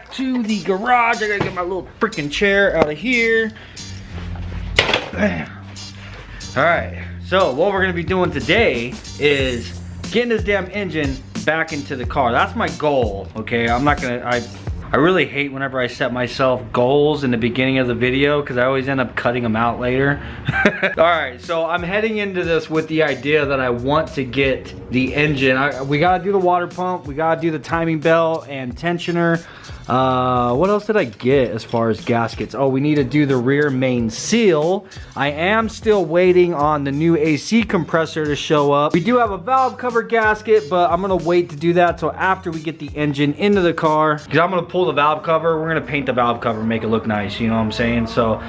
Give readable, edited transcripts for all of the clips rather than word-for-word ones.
back to the garage. I gotta get my little freaking chair out of here. Alright, so what we're gonna be doing today is getting this damn engine back into the car. That's my goal, okay? I really hate whenever I set myself goals in the beginning of the video because I always end up cutting them out later. Alright, so I'm heading into this with the idea that I want to get the engine. We gotta do the water pump, we gotta do the timing belt and tensioner. What else did I get as far as gaskets? Oh, we need to do the rear main seal. I am still waiting on the new AC compressor to show up. We do have a valve cover gasket, but I'm gonna wait to do that till after we get the engine into the car. Because I'm gonna pull the valve cover. We're gonna paint the valve cover, make it look nice, you know what I'm saying? So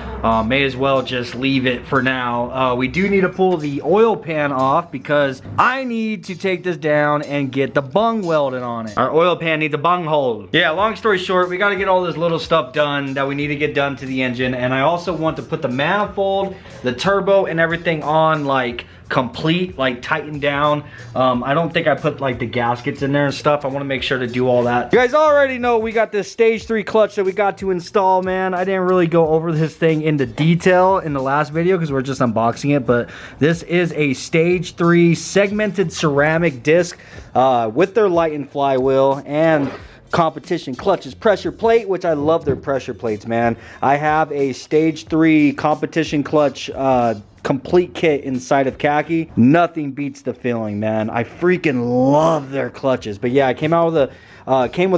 may as well just leave it for now. We do need to pull the oil pan off because I need to take this down and get the bung welded on it. Our oil pan needs a bung hole. Yeah, long story short, we got to get all this little stuff done that we need to get done to the engine, and I also want to put the manifold, the turbo, and everything on like complete, like tightened down. I don't think I put like the gaskets in there and stuff. I want to make sure to do all that. You guys already know we got this stage 3 clutch that we got to install, man. I didn't really go over this thing into detail in the last video because we're just unboxing it, but this is a stage 3 segmented ceramic disc with their light and flywheel and competition clutches pressure plate, which I love their pressure plates, man. I have a stage 3 competition clutch complete kit inside of khaki. Nothing beats the feeling, man. I freaking love their clutches. But yeah, I came out with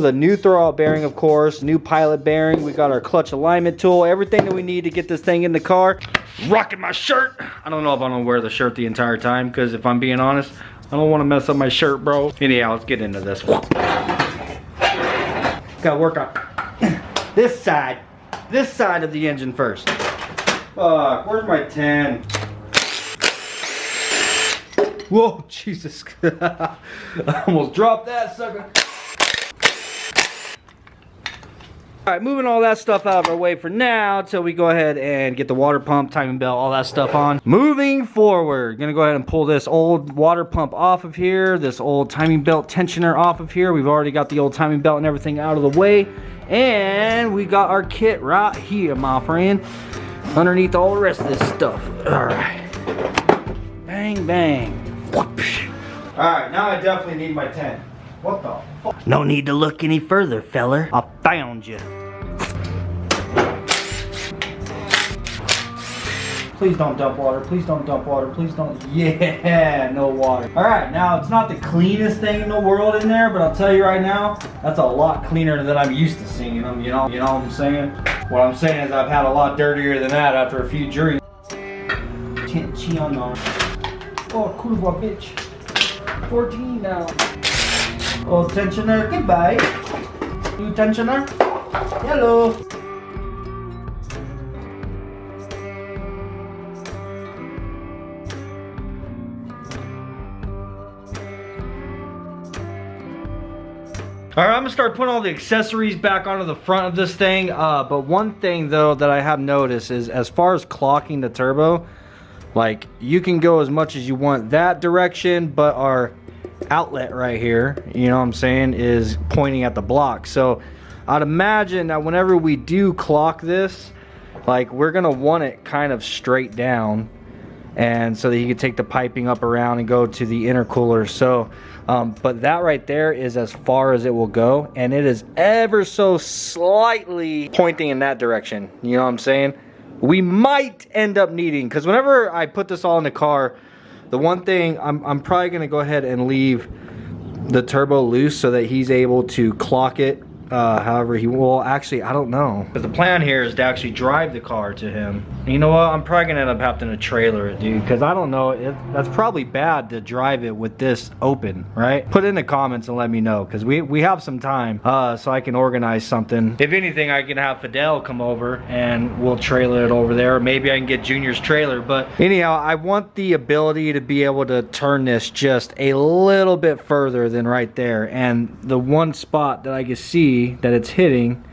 a new throwout bearing, of course, new pilot bearing. We got our clutch alignment tool, everything that we need to get this thing in the car. Rocking my shirt. I don't know if I'm gonna wear the shirt the entire time because if I'm being honest, I don't want to mess up my shirt, bro. Anyhow, let's get into this. Gotta work on this side of the engine first. Fuck, where's my 10? Whoa, Jesus. I almost dropped that sucker. Alright, moving all that stuff out of our way for now till we go ahead and get the water pump, timing belt, all that stuff on. Moving forward, gonna go ahead and pull this old water pump off of here, this old timing belt tensioner off of here. We've already got the old timing belt and everything out of the way. And we got our kit right here, my friend, underneath all the rest of this stuff. Alright. Bang, bang. Whoopsh. Alright, now I definitely need my 10. What the fuck? No need to look any further, feller. I found you. Please don't dump water. Please don't dump water. Please don't. Yeah, no water. All right, now it's not the cleanest thing in the world in there, but I'll tell you right now, that's a lot cleaner than I'm used to seeing them. You know what I'm saying? What I'm saying is I've had a lot dirtier than that after a few drinks. Oh, kurwa, bitch. 14 now. Oh, tensioner, goodbye. New tensioner. Hello. All right, I'm gonna start putting all the accessories back onto the front of this thing. But one thing though that I have noticed is as far as clocking the turbo, like you can go as much as you want that direction, but our outlet right here, you know what I'm saying, is pointing at the block. So I'd imagine that whenever we do clock this, like we're gonna want it kind of straight down, and so that you can take the piping up around and go to the intercooler. So but that right there is as far as it will go, and it is ever so slightly pointing in that direction, you know what I'm saying. We might end up needing, because whenever I put this all in the car, the one thing, I'm probably going to go ahead and leave the turbo loose so that he's able to clock it however he will. Actually, I don't know. But the plan here is to actually drive the car to him. You know what? I'm probably going to end up having to trailer it, dude, because I don't know. That's probably bad to drive it with this open, right? Put in the comments and let me know, because we have some time so I can organize something. If anything, I can have Fidel come over and we'll trailer it over there. Maybe I can get Junior's trailer. But anyhow, I want the ability to be able to turn this just a little bit further than right there. And the one spot that I can see that it's hitting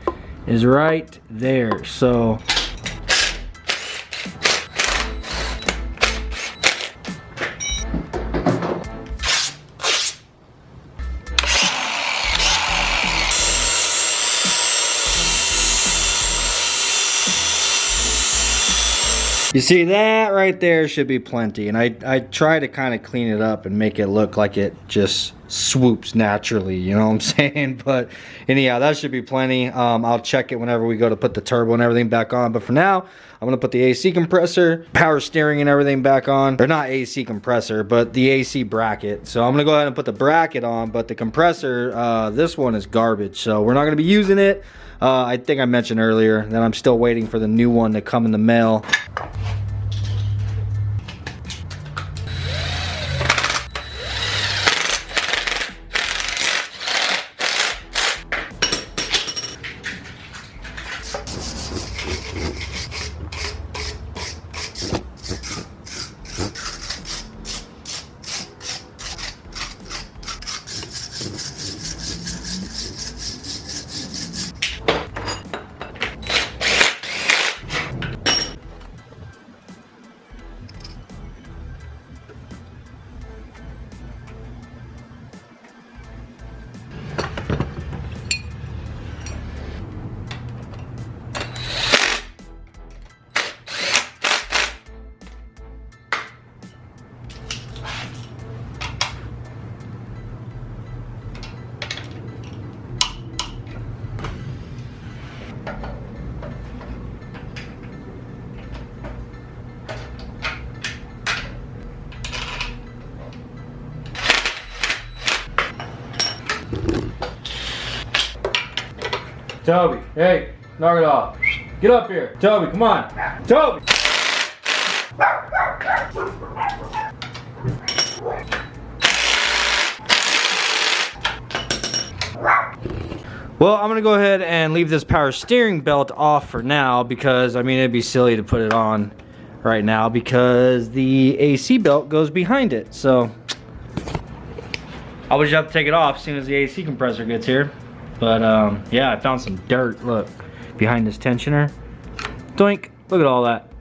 is right there. So You see, that right there should be plenty, and I try to kind of clean it up and make it look like it just swoops naturally, you know what I'm saying? But anyhow, that should be plenty. I'll check it whenever we go to put the turbo and everything back on, but for now I'm gonna put the AC compressor, power steering and everything back on. Or not AC compressor, but the AC bracket. So I'm gonna go ahead and put the bracket on, but the compressor, this one is garbage, so we're not gonna be using it. I think I mentioned earlier that I'm still waiting for the new one to come in the mail. Toby, hey, knock it off. Get up here. Toby, come on. Toby! Well, I'm gonna go ahead and leave this power steering belt off for now because, I mean, it'd be silly to put it on right now because the AC belt goes behind it. So I'll just have to take it off as soon as the AC compressor gets here. But yeah, I found some dirt, look, behind this tensioner. Doink, look at all that.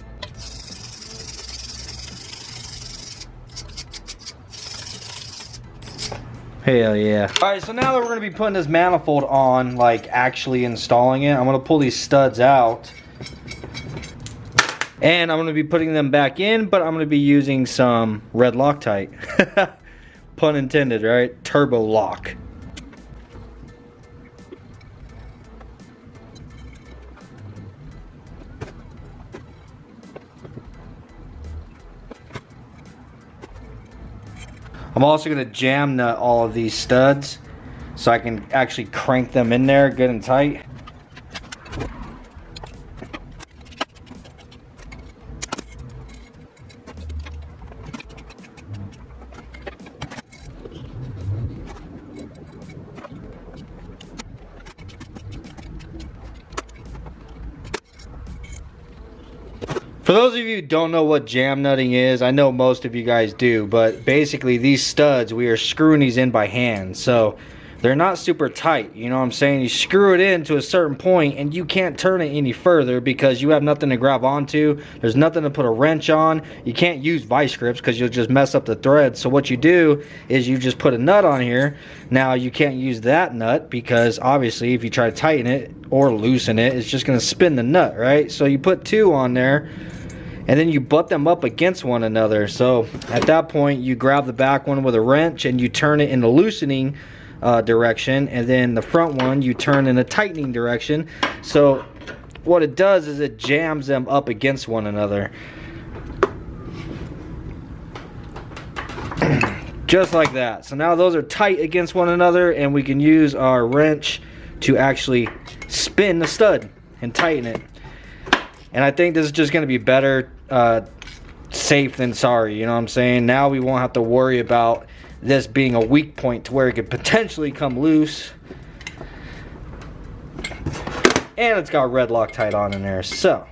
Hell yeah. All right, so now that we're gonna be putting this manifold on, like actually installing it, I'm gonna pull these studs out. And I'm gonna be putting them back in, but I'm gonna be using some red Loctite. Pun intended, right? Turbo lock. I'm also going to jam nut all of these studs so I can actually crank them in there good and tight. For those of you who don't know what jam nutting is, I know most of you guys do, but basically these studs, we are screwing these in by hand. So they're not super tight, you know what I'm saying? You screw it in to a certain point and you can't turn it any further because you have nothing to grab onto. There's nothing to put a wrench on. You can't use vice grips because you'll just mess up the threads. So what you do is you just put a nut on here. Now you can't use that nut because obviously if you try to tighten it or loosen it, it's just gonna spin the nut, right? So you put two on there, and then you butt them up against one another. So at that point, you grab the back one with a wrench and you turn it in the loosening direction, and then the front one you turn in a tightening direction. So what it does is it jams them up against one another. Just like that. So now those are tight against one another, and we can use our wrench to actually spin the stud and tighten it. And I think this is just going to be better safe than sorry, you know what I'm saying? Now we won't have to worry about this being a weak point to where it could potentially come loose. And it's got red Loctite on in there. So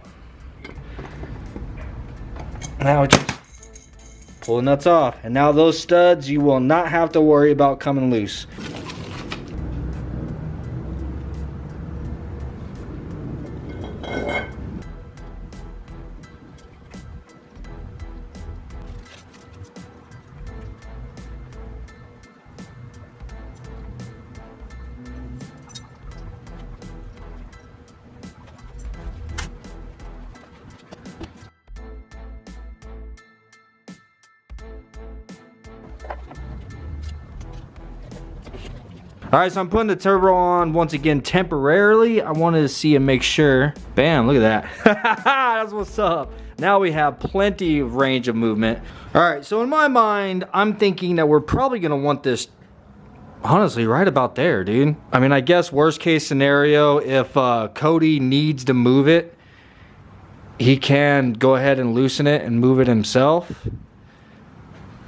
now we just pull the nuts off. And now those studs, you will not have to worry about coming loose. All right, so I'm putting the turbo on once again temporarily. I wanted to see and make sure. Bam, look at that. That's what's up. Now we have plenty of range of movement. All right, so in my mind, I'm thinking that we're probably gonna want this, honestly, right about there, dude. I mean, I guess worst case scenario, if Cody needs to move it, he can go ahead and loosen it and move it himself.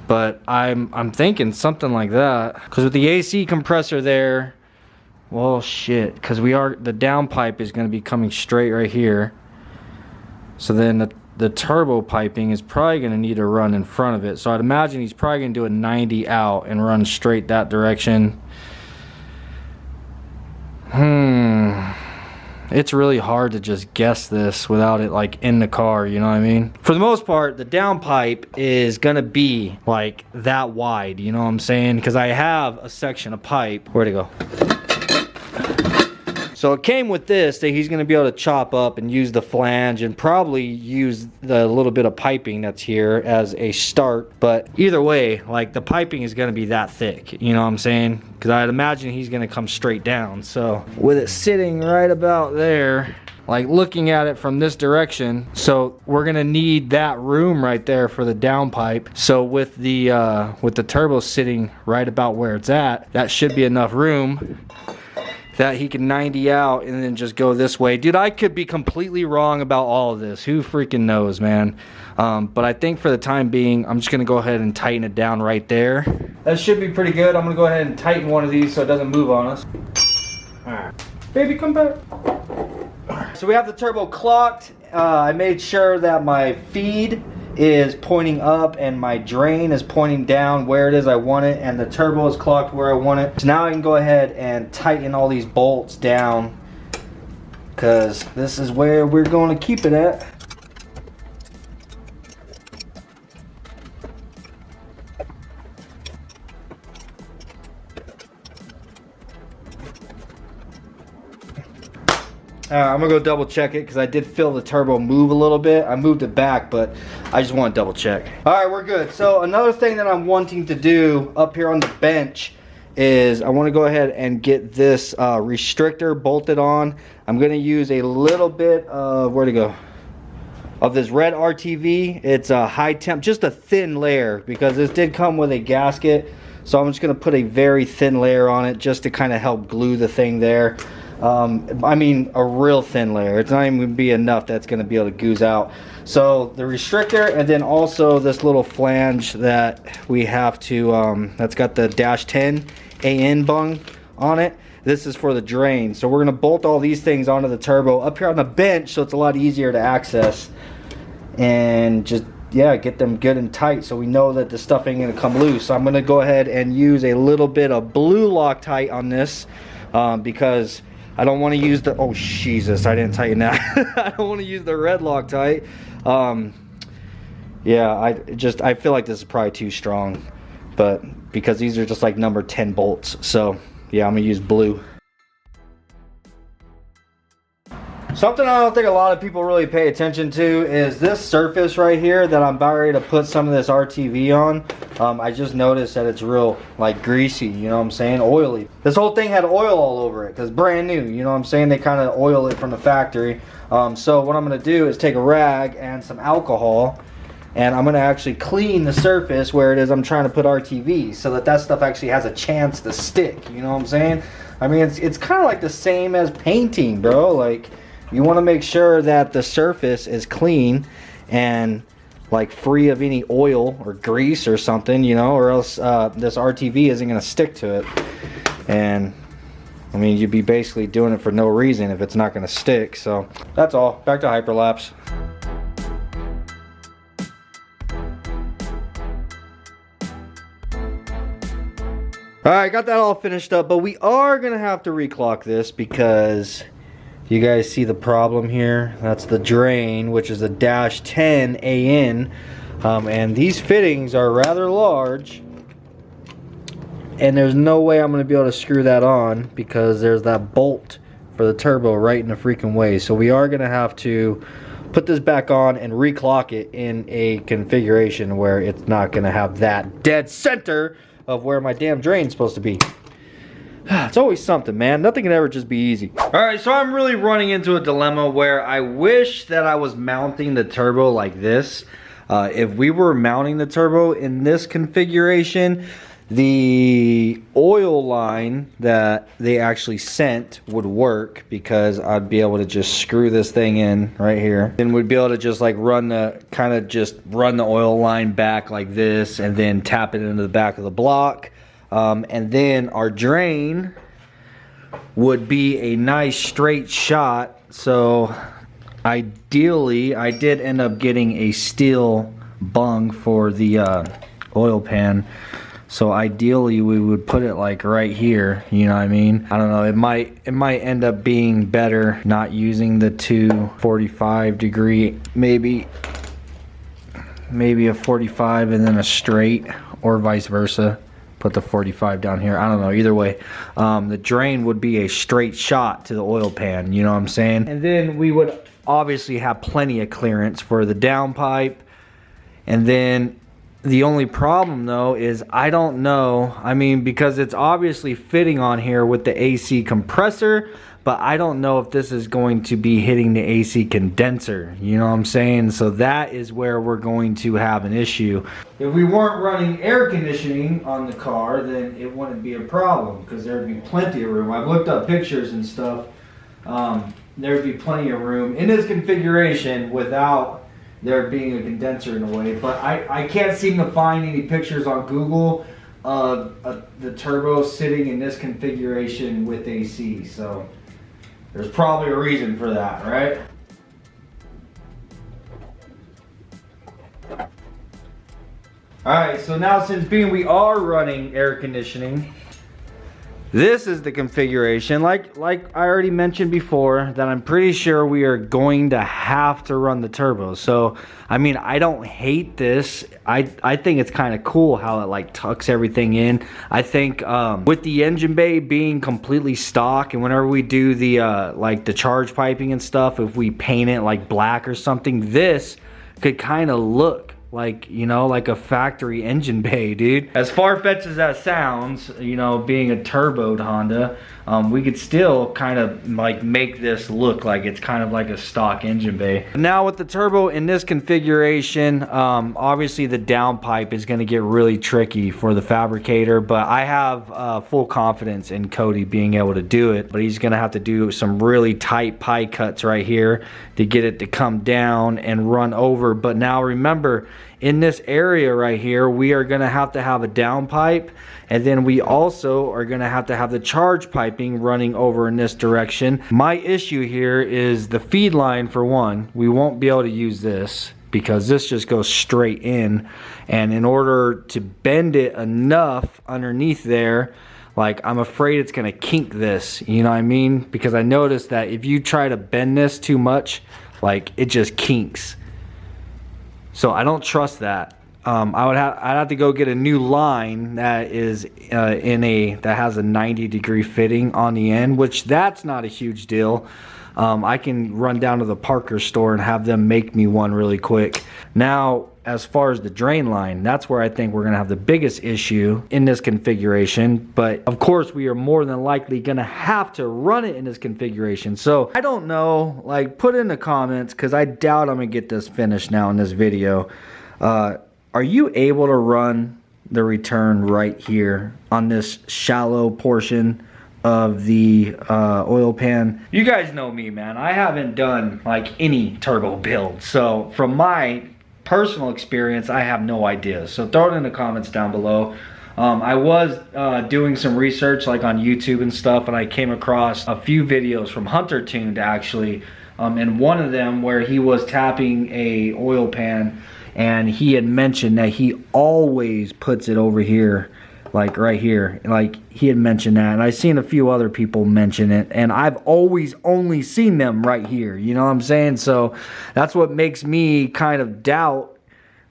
But I'm thinking something like that, because with the AC compressor there, well, shit, because the downpipe is going to be coming straight right here. So then the turbo piping is probably going to need to run in front of it. So I'd imagine he's probably going to do a 90 out and run straight that direction. It's really hard to just guess this without it like in the car, you know what I mean? For the most part, the downpipe is gonna be like that wide, you know what I'm saying? Because I have a section of pipe. Where'd it go? So it came with this that he's gonna be able to chop up and use the flange and probably use the little bit of piping that's here as a start. But either way, like the piping is gonna be that thick, you know what I'm saying? Because I'd imagine he's gonna come straight down. So with it sitting right about there, like looking at it from this direction, so we're gonna need that room right there for the downpipe. So with the turbo sitting right about where it's at, that should be enough room that he can 90 out and then just go this way. Dude, I could be completely wrong about all of this. Who freaking knows, man? But I think for the time being, I'm just gonna go ahead and tighten it down right there. That should be pretty good. I'm gonna go ahead and tighten one of these so it doesn't move on us. All right, baby, come back. So we have the turbo clocked. I made sure that my feed is pointing up and my drain is pointing down where it is I want it, and the turbo is clocked where I want it. So now I can go ahead and tighten all these bolts down, because this is where we're going to keep it at. I'm gonna go double check it because I did feel the turbo move a little bit. I moved it back, but I just want to double check. All right, we're good. So another thing that I'm wanting to do up here on the bench is I want to go ahead and get this restrictor bolted on. I'm gonna use a little bit of, where'd it go? Of this red RTV. It's a high temp, just a thin layer, because this did come with a gasket. So I'm just gonna put a very thin layer on it just to kind of help glue the thing there. I mean a real thin layer. It's not even gonna be enough that's gonna be able to gooze out. So the restrictor, and then also this little flange that we have to that's got the -10 AN bung on it. This is for the drain. So we're gonna bolt all these things onto the turbo up here on the bench, so it's a lot easier to access, and just, yeah, get them good and tight so we know that the stuff ain't gonna come loose. So I'm gonna go ahead and use a little bit of blue Loctite on this, because I don't want to use the, oh Jesus, I didn't tighten that. I don't want to use the red Loctite. Yeah, I feel like this is probably too strong, but because these are just like number 10 bolts, so yeah, I'm gonna use blue. Something I don't think a lot of people really pay attention to is this surface right here that I'm about ready to put some of this RTV on. I just noticed that it's real like greasy, you know what I'm saying, oily. This whole thing had oil all over it because brand new, you know what I'm saying. They kind of oil it from the factory. So what I'm going to do is take a rag and some alcohol, and I'm going to actually clean the surface where it is I'm trying to put RTV, so that stuff actually has a chance to stick, you know what I'm saying. I mean, it's kind of like the same as painting, bro. Like, you want to make sure that the surface is clean and like free of any oil or grease or something, you know, or else this RTV isn't going to stick to it. And I mean, you'd be basically doing it for no reason if it's not going to stick. So that's all. Back to hyperlapse. Alright, got that all finished up, but we are going to have to reclock this because you guys see the problem here. That's the drain, which is a -10 AN, and these fittings are rather large, and there's no way I'm going to be able to screw that on because there's that bolt for the turbo right in the freaking way. So we are going to have to put this back on and reclock it in a configuration where it's not going to have that dead center of where my damn drain's supposed to be. It's always something, man. Nothing can ever just be easy. All right, so I'm really running into a dilemma where I wish that I was mounting the turbo like this. If we were mounting the turbo in this configuration, the oil line that they actually sent would work because I'd be able to just screw this thing in right here. Then we'd be able to just like run the oil line back like this and then tap it into the back of the block. And then our drain would be a nice straight shot. So ideally, I did end up getting a steel bung for the oil pan. So ideally we would put it like right here, you know what I mean? I don't know, it might end up being better not using the two 45 degree, maybe a 45 and then a straight, or vice versa. Put the 45 down here, I don't know, either way. The drain would be a straight shot to the oil pan, you know what I'm saying? And then we would obviously have plenty of clearance for the downpipe. And then the only problem though is I don't know, I mean, because it's obviously fitting on here with the AC compressor, but I don't know if this is going to be hitting the AC condenser, you know what I'm saying? So that is where we're going to have an issue. If we weren't running air conditioning on the car, then it wouldn't be a problem because there'd be plenty of room. I've looked up pictures and stuff. There'd be plenty of room in this configuration without there being a condenser in a way, but I can't seem to find any pictures on Google of the turbo sitting in this configuration with AC, so there's probably a reason for that, right? Alright, so now since we are running air conditioning, this is the configuration, like I already mentioned before, that I'm pretty sure we are going to have to run the turbo. So, I mean, I don't hate this. I think it's kind of cool how it like tucks everything in. I think with the engine bay being completely stock, and whenever we do the like the charge piping and stuff, if we paint it like black or something, this could kind of look like, you know, like a factory engine bay, dude. As far-fetched as that sounds, you know, being a turboed Honda, we could still kind of like make this look like it's kind of like a stock engine bay. Now with the turbo in this configuration, obviously the downpipe is going to get really tricky for the fabricator, but I have full confidence in Cody being able to do it. But he's going to have to do some really tight pie cuts right here to get it to come down and run over. But now remember, in this area right here, we are going to have a downpipe, and then we also are going to have the charge piping running over in this direction. My issue here is the feed line. For one, we won't be able to use this because this just goes straight in, and in order to bend it enough underneath there, like, I'm afraid it's going to kink this, you know what I mean? Because I noticed that if you try to bend this too much, like, it just kinks. So I don't trust that. I'd have to go get a new line that is that has a 90-degree fitting on the end, which that's not a huge deal. I can run down to the Parker store and have them make me one really quick. Now, as far as the drain line, that's where I think we're gonna have the biggest issue in this configuration. But of course, we are more than likely gonna have to run it in this configuration. So I don't know, like, put in the comments, because I doubt I'm gonna get this finished now in this video. Are you able to run the return right here on this shallow portion of the oil pan? You guys know me, man. I haven't done like any turbo build, so from my personal experience, I have no idea. So throw it in the comments down below. I was doing some research like on YouTube and stuff, and I came across a few videos from Hunter Tuned actually, and one of them where he was tapping a oil pan, and he had mentioned that he always puts it over here, like right here. Like, he had mentioned that, and I've seen a few other people mention it, and I've always only seen them right here, you know what I'm saying? So that's what makes me kind of doubt,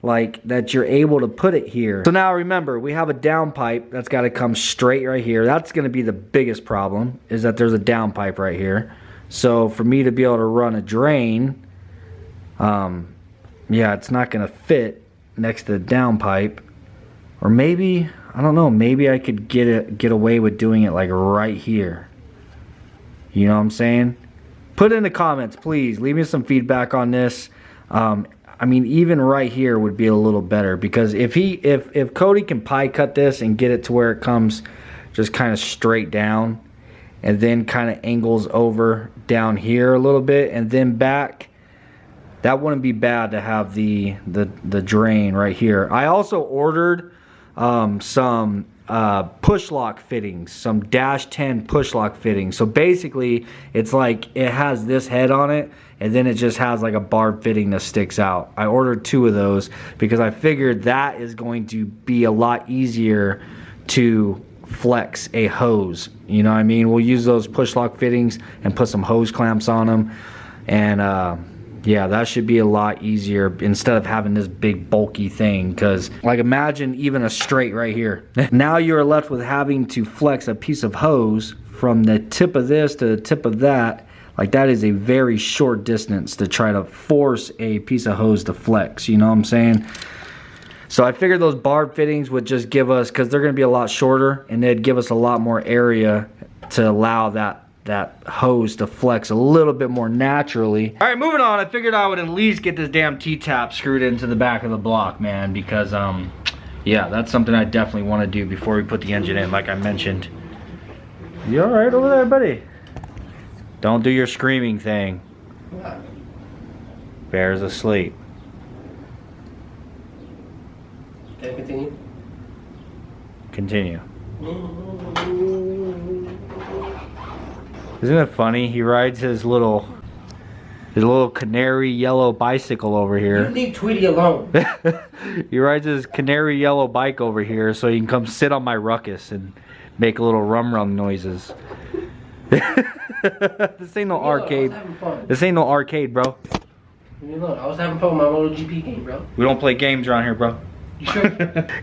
like, that you're able to put it here. So now remember, we have a downpipe that's got to come straight right here. That's going to be the biggest problem, is that there's a downpipe right here. So for me to be able to run a drain, yeah, it's not going to fit next to the downpipe. Or maybe, I don't know, maybe I could get away with doing it like right here. You know what I'm saying? Put in the comments, please. Leave me some feedback on this. I mean, even right here would be a little better, because if Cody can pie cut this and get it to where it comes just kind of straight down and then kind of angles over down here a little bit and then back, that wouldn't be bad to have the drain right here. I also ordered some push lock fittings, some -10 push lock fittings. So basically it's like it has this head on it and then it just has like a barb fitting that sticks out. I ordered 2 of those because I figured that is going to be a lot easier to flex a hose. You know what I mean? We'll use those push lock fittings and put some hose clamps on them, and yeah, that should be a lot easier instead of having this big bulky thing. Because like, imagine even a straight right here. Now you're left with having to flex a piece of hose from the tip of this to the tip of that. Like, that is a very short distance to try to force a piece of hose to flex, you know what I'm saying? So I figured those barb fittings would just give us, because they're going to be a lot shorter, and they'd give us a lot more area to allow that hose to flex a little bit more naturally. All right, moving on. I figured I would at least get this damn T-tap screwed into the back of the block, man, because yeah, that's something I definitely want to do before we put the engine in, like I mentioned. You all right over there, buddy? Don't do your screaming thing. Bear's asleep. Can I continue? Continue. Isn't it funny? He rides his little canary yellow bicycle over here. You leave Tweety alone. He rides his canary yellow bike over here so he can come sit on my ruckus and make little rum noises. This ain't no arcade. This ain't no arcade, bro. Look, I was having fun with my MotoGP game, bro. We don't play games around here, bro. You sure?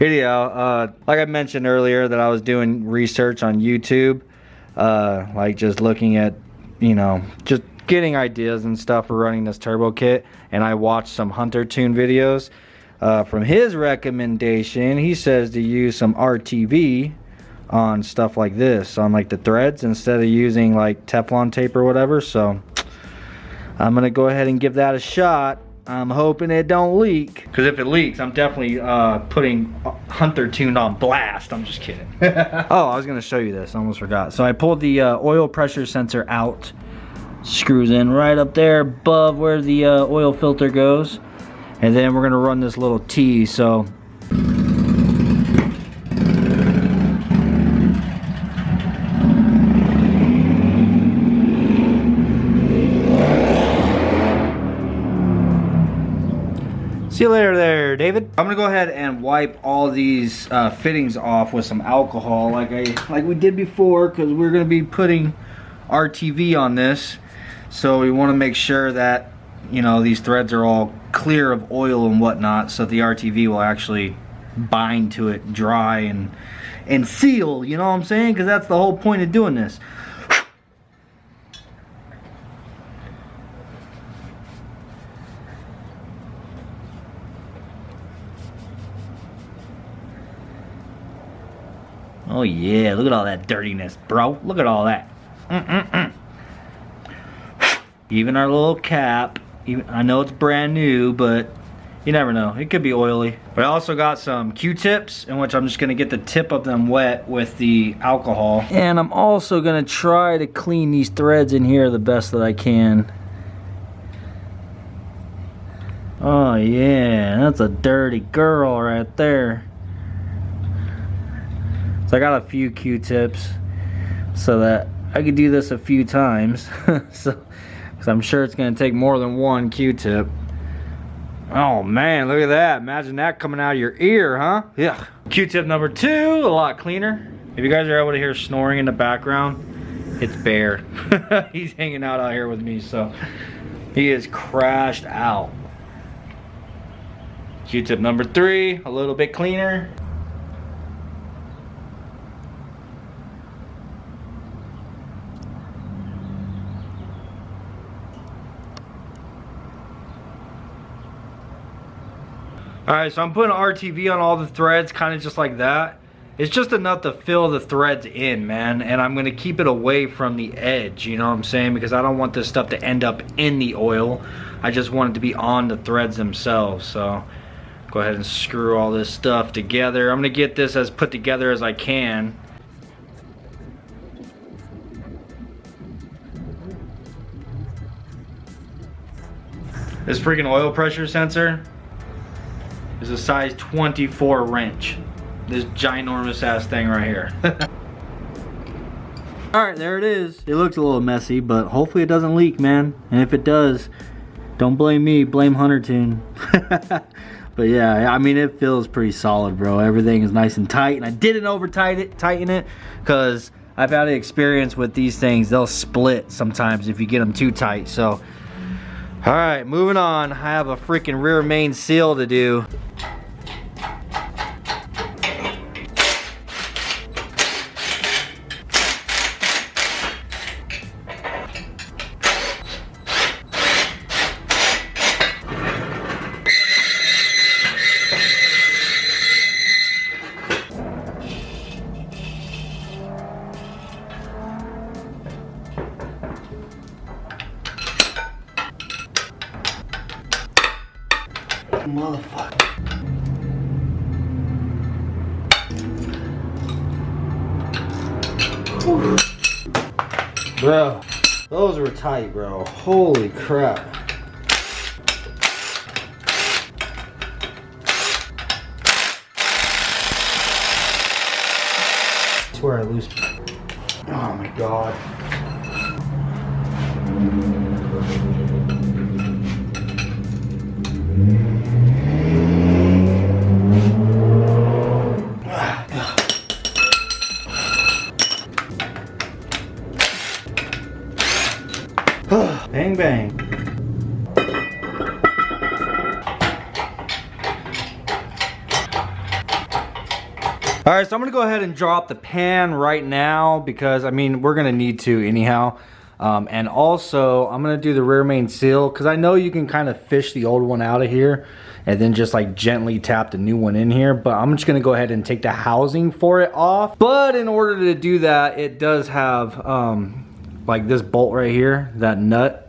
Anyhow, like I mentioned earlier, that I was doing research on YouTube, like just looking at, you know, just getting ideas and stuff for running this turbo kit, and I watched some Hunter Tune videos. From his recommendation, he says to use some RTV on stuff like this, on like the threads, instead of using like Teflon tape or whatever. So I'm gonna go ahead and give that a shot. I'm hoping it don't leak, because if it leaks, I'm definitely putting Hunter Tuned on blast. I'm just kidding. Oh, I was gonna show you this, I almost forgot. So I pulled the oil pressure sensor out. Screws in right up there above where the oil filter goes, and then we're gonna run this little T. So see you later there, David. I'm gonna go ahead and wipe all these fittings off with some alcohol like we did before, because we're gonna be putting RTV on this. So we want to make sure that, you know, these threads are all clear of oil and whatnot, so the RTV will actually bind to it, dry and seal, you know what I'm saying? Because that's the whole point of doing this. Oh yeah, look at all that dirtiness, bro. Look at all that. Even our little cap, I know it's brand new, but you never know. It could be oily. But I also got some Q-tips, in which I'm just gonna get the tip of them wet with the alcohol. And I'm also gonna try to clean these threads in here the best that I can. Oh yeah, that's a dirty girl right there. So I got a few Q-tips so that I could do this a few times. So, because I'm sure it's going to take more than one Q-tip. Oh man, look at that. Imagine that coming out of your ear, huh? Yeah. Q-tip number 2, a lot cleaner. If you guys are able to hear snoring in the background, it's Bear. He's hanging out here with me, so he is crashed out. Q-tip number 3, a little bit cleaner. Alright, so I'm putting RTV on all the threads, kind of just like that. It's just enough to fill the threads in, man. And I'm gonna keep it away from the edge, you know what I'm saying? Because I don't want this stuff to end up in the oil. I just want it to be on the threads themselves. So go ahead and screw all this stuff together. I'm gonna get this as put together as I can. This freaking oil pressure sensor is a size 24 wrench. This ginormous ass thing right here. Alright, there it is. It looks a little messy, but hopefully it doesn't leak, man. And if it does, don't blame me, blame Huntertoon. But yeah, I mean, it feels pretty solid, bro. Everything is nice and tight, and I didn't over tighten it because I've had experience with these things. They'll split sometimes if you get them too tight. So alright, moving on. I have a freaking rear main seal to do. Motherfucker. Bro, those were tight, bro. Holy crap. I swear I lose. Oh my god. Bang bang. Alright, so I'm gonna go ahead and drop the pan right now because I mean we're gonna need to anyhow. And also I'm gonna do the rear main seal because I know you can kind of fish the old one out of here and then just like gently tap the new one in here, but I'm just gonna go ahead and take the housing for it off. But in order to do that, it does have like this bolt right here, that nut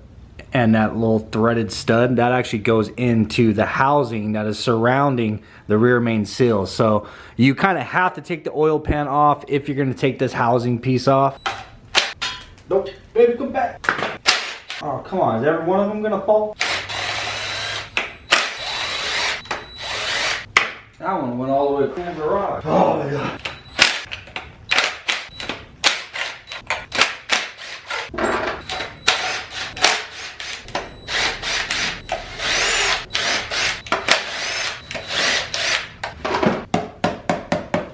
and that little threaded stud that actually goes into the housing that is surrounding the rear main seal. So you kind of have to take the oil pan off if you're going to take this housing piece off. Nope, baby, come back. Oh, come on, is every one of them going to fall? That one went all the way across the rock. Oh my god.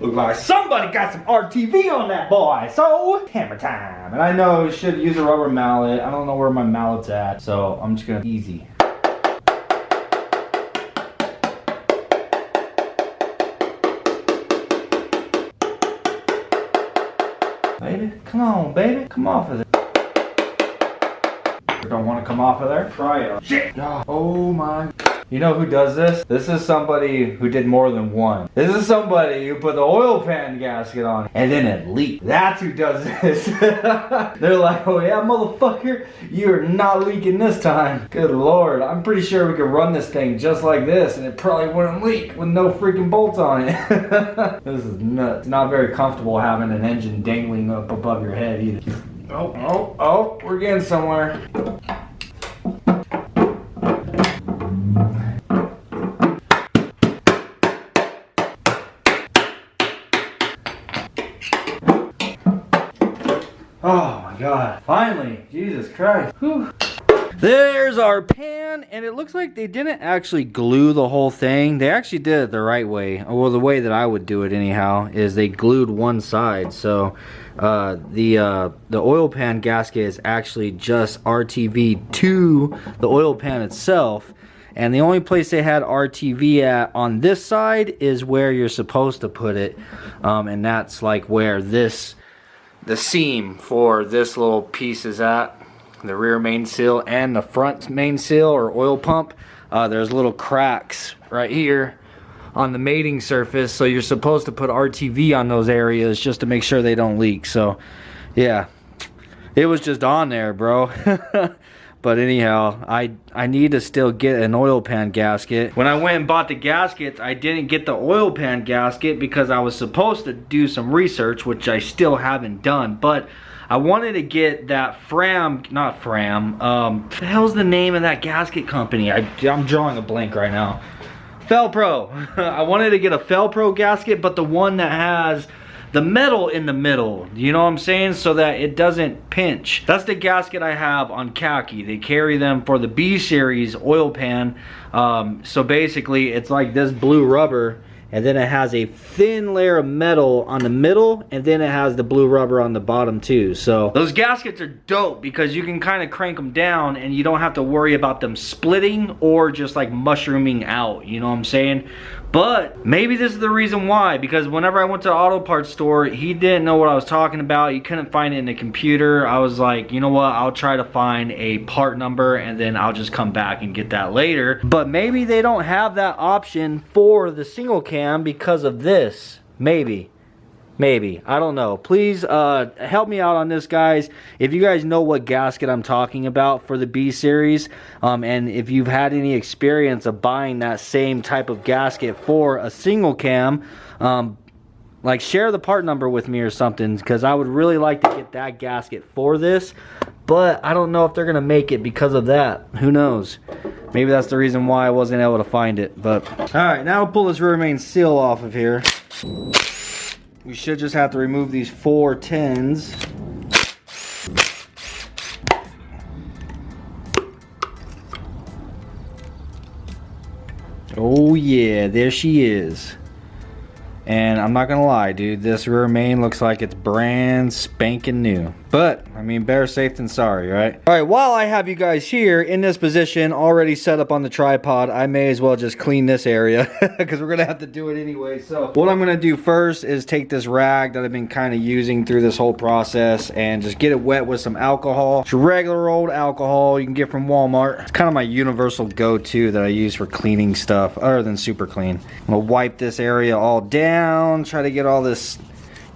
Look like somebody got some RTV on that boy, so hammer time. And I know I should use a rubber mallet. I don't know where my mallet's at, so I'm just gonna easy. Baby, come on, baby, come off of there. Don't want to come off of there? Try it. Shit! Oh my. You know who does this? This is somebody who did more than one. This is somebody who put the oil pan gasket on and then it leaked. That's who does this. They're like, oh yeah, motherfucker, you're not leaking this time. Good lord, I'm pretty sure we could run this thing just like this and it probably wouldn't leak with no freaking bolts on it. This is nuts. It's not very comfortable having an engine dangling up above your head either. Oh, we're getting somewhere. Oh my god, finally, Jesus Christ. Whew. There's our pan, and it looks like they didn't actually glue the whole thing. They actually did it the right way. Well, the way that I would do it anyhow is they glued one side. So the oil pan gasket is actually just RTV to the oil pan itself. And the only place they had RTV at on this side is where you're supposed to put it. And that's like where the seam for this little piece is at, the rear main seal and the front main seal or oil pump. There's little cracks right here on the mating surface, so you're supposed to put RTV on those areas just to make sure they don't leak. So yeah, it was just on there, bro. But anyhow, I need to still get an oil pan gasket. When I went and bought the gaskets, I didn't get the oil pan gasket because I was supposed to do some research, which I still haven't done. But I wanted to get that not what the hell's the name of that gasket company? I'm drawing a blank right now. Felpro. I wanted to get a Felpro gasket, but the one that has the metal in the middle, you know what I'm saying, so that it doesn't pinch. That's the gasket I have on khaki. They carry them for the B series oil pan. So basically it's like this blue rubber, and then it has a thin layer of metal on the middle, and then it has the blue rubber on the bottom too. So those gaskets are dope because you can kind of crank them down and you don't have to worry about them splitting or just like mushrooming out, you know what I'm saying? But maybe this is the reason why, because whenever I went to the auto parts store, he didn't know what I was talking about. He couldn't find it in the computer. I was like, you know what, I'll try to find a part number and then I'll just come back and get that later. But maybe they don't have that option for the single cam because of this. Maybe, I don't know. Please help me out on this, guys. If you guys know what gasket I'm talking about for the B series, and if you've had any experience of buying that same type of gasket for a single cam, like share the part number with me or something, because I would really like to get that gasket for this. But I don't know if they're gonna make it because of that. Who knows? Maybe that's the reason why I wasn't able to find it. But all right, now I'll pull this rear main seal off of here. We should just have to remove these 4 tins. Oh yeah, there she is. And I'm not gonna lie, dude, this rear main looks like it's brand spanking new. But, I mean, better safe than sorry, right? All right, while I have you guys here in this position, already set up on the tripod, I may as well just clean this area because we're gonna have to do it anyway. So what I'm gonna do first is take this rag that I've been kind of using through this whole process and just get it wet with some alcohol. It's regular old alcohol you can get from Walmart. It's kind of my universal go-to that I use for cleaning stuff other than super clean. I'm gonna wipe this area all down, try to get all this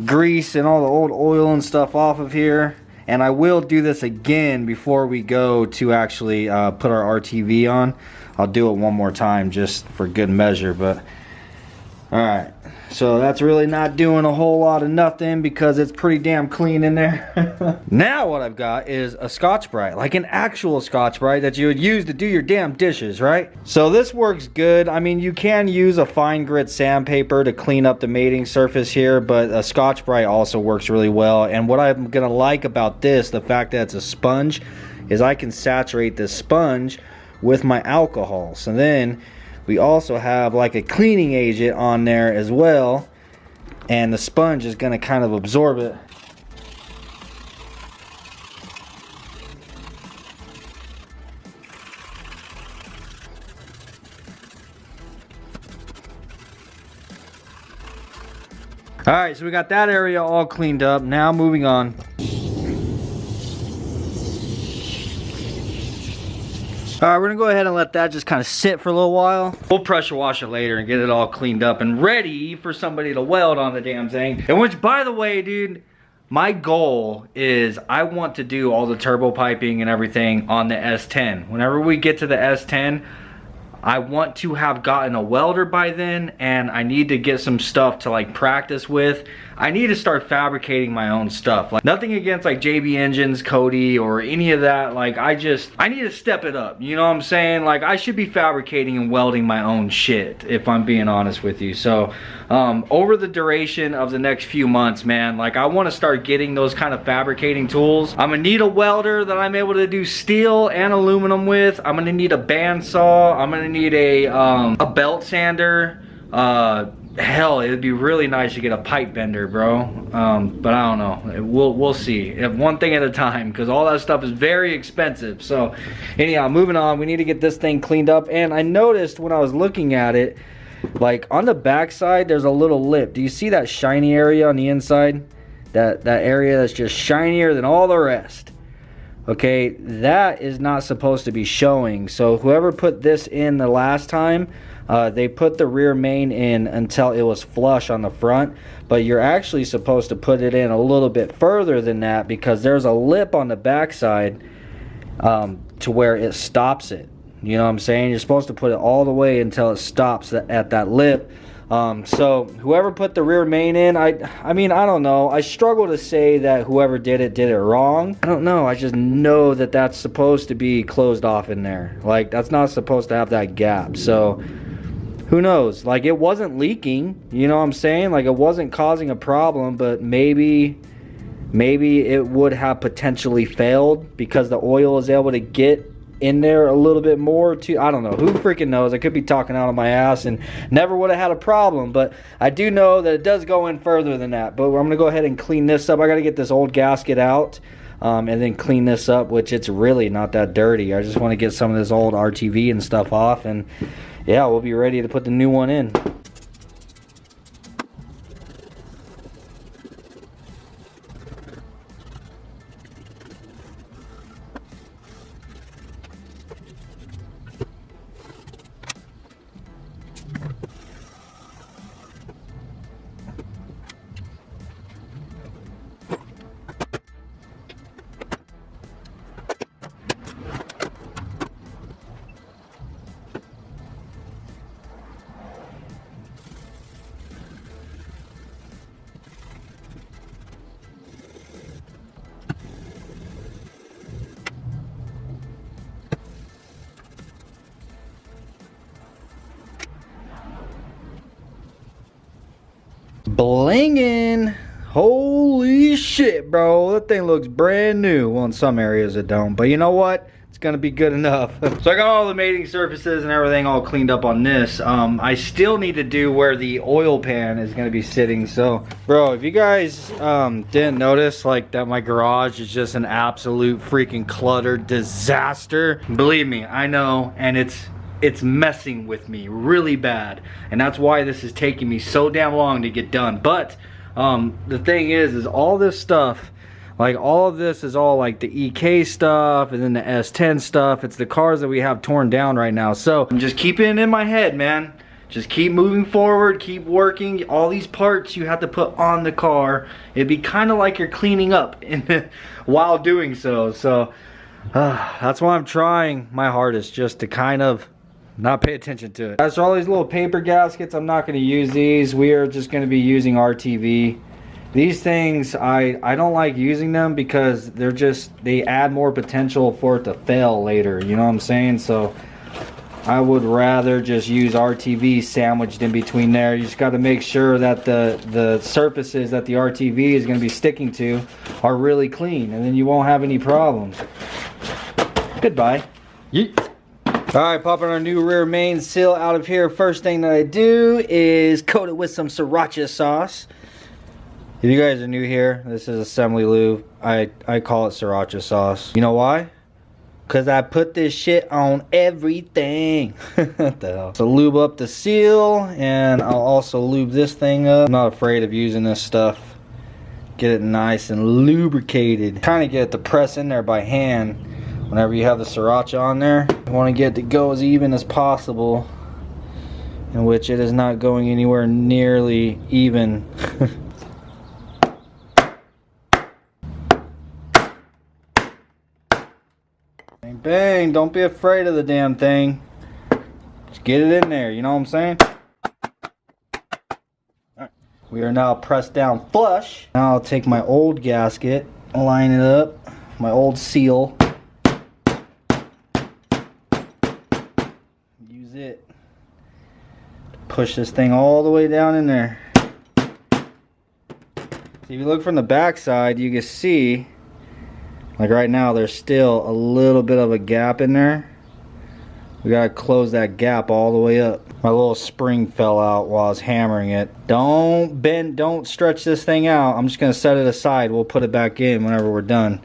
grease and all the old oil and stuff off of here. And I will do this again before we go to actually put our RTV on. I'll do it one more time just for good measure. But all right, so that's really not doing a whole lot of nothing because it's pretty damn clean in there. Now what I've got is a Scotch-Brite, like an actual Scotch-Brite that you would use to do your damn dishes, right? So this works good. I mean, you can use a fine grit sandpaper to clean up the mating surface here, but a Scotch-Brite also works really well. And what I'm gonna like about this, the fact that it's a sponge, is I can saturate this sponge with my alcohol. So then we also have like a cleaning agent on there as well, and the sponge is going to kind of absorb it. All right, so we got that area all cleaned up. Now moving on. All right, we're gonna go ahead and let that just kind of sit for a little while. We'll pressure wash it later and get it all cleaned up and ready for somebody to weld on the damn thing. And which, by the way, dude, my goal is I want to do all the turbo piping and everything on the S10. Whenever we get to the S10, I want to have gotten a welder by then, and I need to get some stuff to like practice with. I need to start fabricating my own stuff. Like, nothing against like JB Engines, Cody, or any of that. Like, I need to step it up. You know what I'm saying? Like, I should be fabricating and welding my own shit, if I'm being honest with you. So, over the duration of the next few months, man, like, I want to start getting those kind of fabricating tools. I'm gonna need a welder that I'm able to do steel and aluminum with. I'm gonna need a bandsaw. I'm gonna need a belt sander. Hell, it would be really nice to get a pipe bender, bro. But I don't know. We'll see. One thing at a time, because all that stuff is very expensive. So anyhow, moving on. We need to get this thing cleaned up. And I noticed when I was looking at it, like on the back side, there's a little lip. Do you see that shiny area on the inside? That area that's just shinier than all the rest. Okay, that is not supposed to be showing. So whoever put this in the last time, They put the rear main in until it was flush on the front, but you're actually supposed to put it in a little bit further than that because there's a lip on the backside to where it stops it. You know what I'm saying? You're supposed to put it all the way until it stops at that lip. So whoever put the rear main in, I mean, I don't know. I struggle to say that whoever did it wrong. I don't know. I just know that that's supposed to be closed off in there. Like, that's not supposed to have that gap. So who knows? Like, it wasn't leaking. You know what I'm saying? Like, it wasn't causing a problem, but maybe it would have potentially failed because the oil is able to get in there a little bit more too. I don't know. Who freaking knows? I could be talking out of my ass and never would have had a problem, but I do know that it does go in further than that. But I'm going to go ahead and clean this up. I got to get this old gasket out and then clean this up, which it's really not that dirty. I just want to get some of this old RTV and stuff off, and yeah, we'll be ready to put the new one in. Blingin'! Holy shit, bro. That thing looks brand new. Well, in some areas it don't, but you know what? It's gonna be good enough. So I got all the mating surfaces and everything all cleaned up on this. I still need to do where the oil pan is gonna be sitting. So, bro, if you guys didn't notice, like, that my garage is just an absolute freaking cluttered disaster. Believe me, I know, and it's messing with me really bad, and that's why this is taking me so damn long to get done. But the thing is all this stuff, like, all of this is all like the EK stuff and then the S10 stuff. It's the cars that we have torn down right now. So I'm just keeping it in my head, man. Just keep moving forward, keep working. All these parts you have to put on the car. It'd be kind of like you're cleaning up while doing so. So that's why I'm trying my hardest, just to kind of not pay attention to it. As for all these little paper gaskets, I'm not going to use these. We are just going to be using RTV. These things, I don't like using them because they add more potential for it to fail later. You know what I'm saying? So I would rather just use RTV sandwiched in between there. You just got to make sure that the surfaces that the RTV is going to be sticking to are really clean, and then you won't have any problems. Goodbye. Yeet. Alright, popping our new rear main seal out of here. First thing that I do is coat it with some sriracha sauce. If you guys are new here, this is assembly lube. I call it sriracha sauce. You know why? Because I put this shit on everything. What the hell? So lube up the seal, and I'll also lube this thing up. I'm not afraid of using this stuff. Get it nice and lubricated. Kind of get it to press in there by hand. Whenever you have the sriracha on there, you want to get it to go as even as possible, in which it is not going anywhere nearly even. Bang, bang, don't be afraid of the damn thing. Just get it in there, you know what I'm saying? Alright. We are now pressed down flush. Now I'll take my old gasket, line it up, my old seal. It push this thing all the way down in there. So if you look from the back side, you can see, like right now, there's still a little bit of a gap in there. We gotta close that gap all the way up. My little spring fell out while I was hammering it. Don't bend, don't stretch this thing out. I'm just gonna set it aside. We'll put it back in whenever we're done.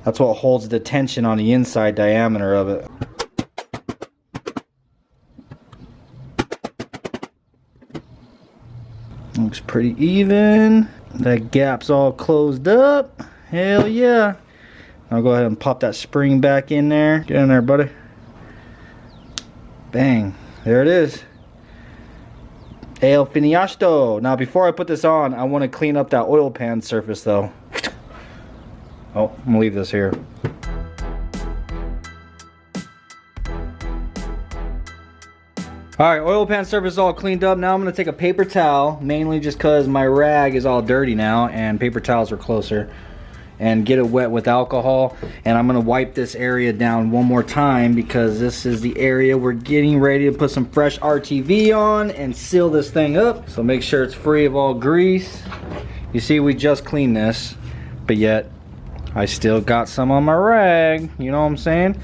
That's what holds the tension on the inside diameter of it. Looks pretty even. That gap's all closed up. Hell yeah. I'll go ahead and pop that spring back in there. Get in there, buddy. Bang. There it is. El Finiasto. Now before I put this on, I want to clean up that oil pan surface though. Oh, I'm gonna leave this here. Alright, oil pan surface is all cleaned up. Now I'm gonna take a paper towel, mainly just cause my rag is all dirty now and paper towels are closer, and get it wet with alcohol. And I'm gonna wipe this area down one more time because this is the area we're getting ready to put some fresh RTV on and seal this thing up. So make sure it's free of all grease. You see, we just cleaned this, but yet I still got some on my rag, you know what I'm saying?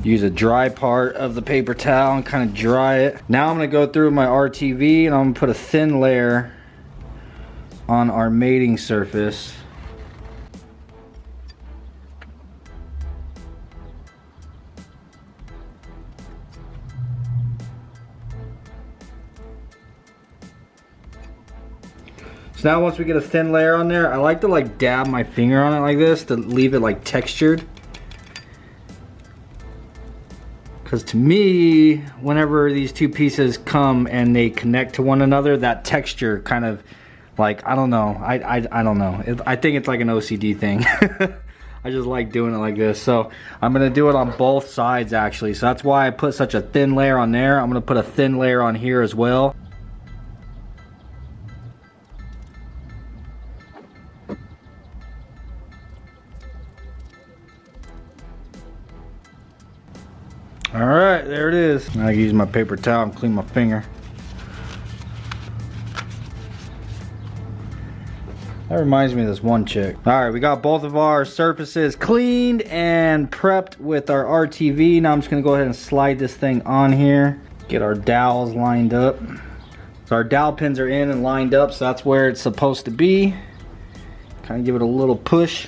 Use a dry part of the paper towel and kind of dry it. Now I'm gonna go through my RTV and I'm gonna put a thin layer on our mating surface. So now once we get a thin layer on there, I like to like dab my finger on it like this to leave it like textured. Because to me, whenever these two pieces come and they connect to one another, that texture kind of like, I don't know. I don't know. I think it's like an OCD thing. I just like doing it like this. So I'm gonna do it on both sides actually. So that's why I put such a thin layer on there. I'm gonna put a thin layer on here as well. Alright, there it is. Now I use my paper towel and clean my finger. That reminds me of this one chick. Alright, we got both of our surfaces cleaned and prepped with our RTV. Now I'm just going to go ahead and slide this thing on here. Get our dowels lined up. So our dowel pins are in and lined up, so that's where it's supposed to be. Kind of give it a little push.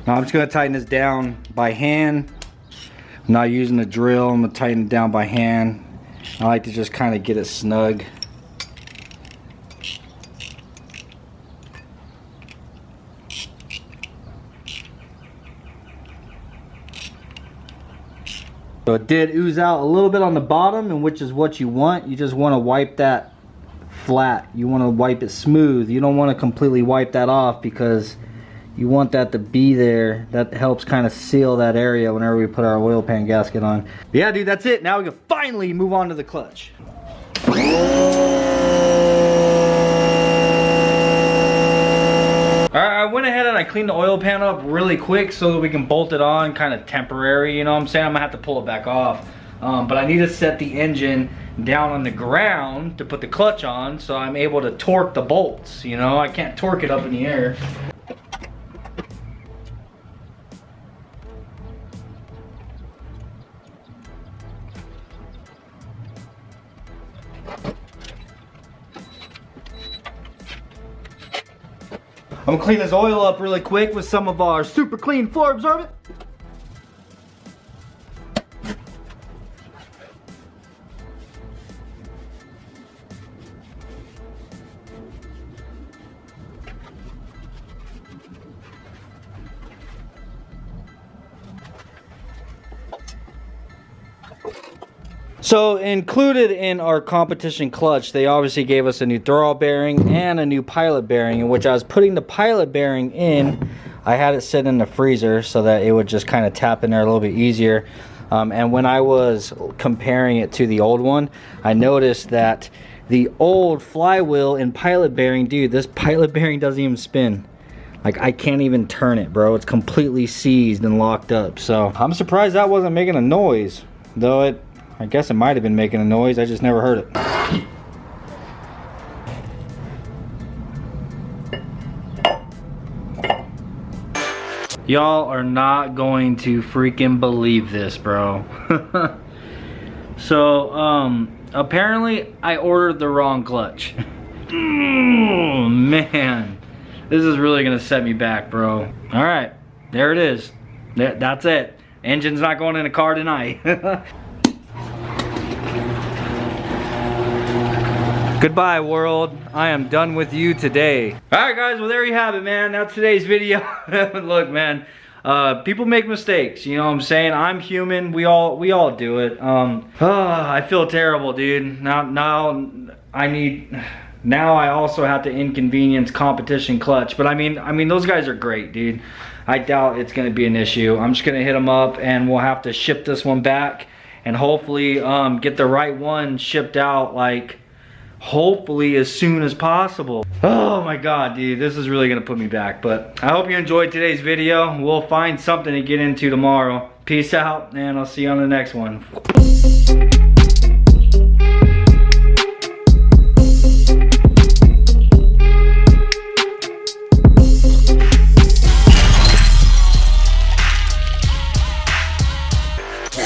Now I'm just going to tighten this down by hand. I'm not using a drill. I'm going to tighten it down by hand. I like to just kind of get it snug. So it did ooze out a little bit on the bottom, and which is what you want. You just want to wipe that flat. You want to wipe it smooth. You don't want to completely wipe that off because you want that to be there. That helps kind of seal that area whenever we put our oil pan gasket on. But yeah, dude, that's it. Now we can finally move on to the clutch. Alright, I went ahead and I cleaned the oil pan up really quick so that we can bolt it on, kind of temporary, you know what I'm saying? I'm gonna have to pull it back off. But I need to set the engine down on the ground to put the clutch on so I'm able to torque the bolts, you know? I can't torque it up in the air. I'm gonna clean this oil up really quick with some of our super clean floor absorbent. So included in our competition clutch, they obviously gave us a new throw bearing and a new pilot bearing, in which I was putting the pilot bearing in. I had it sit in the freezer so that it would just kind of tap in there a little bit easier. And when I was comparing it to the old one, I noticed that the old flywheel and pilot bearing, dude, this pilot bearing doesn't even spin. Like, I can't even turn it, bro. It's completely seized and locked up. So I'm surprised that wasn't making a noise, though I guess it might have been making a noise, I just never heard it. Y'all are not going to freaking believe this, bro. So, apparently I ordered the wrong clutch. Oh, man. This is really gonna set me back, bro. Alright, there it is. That's it. Engine's not going in the car tonight. Good Goodbye, world. I am done with you today. All right, guys. Well, there you have it, man. That's today's video. Look, man. People make mistakes. You know what I'm saying? I'm human. We all do it. I feel terrible, dude. Now I also have to inconvenience competition clutch. But I mean, those guys are great, dude. I doubt it's gonna be an issue. I'm just gonna hit them up, and we'll have to ship this one back, and hopefully get the right one shipped out, like hopefully as soon as possible. Oh my god, dude, this is really gonna put me back. But I hope you enjoyed today's video. We'll find something to get into tomorrow. Peace out, and I'll see you on the next one.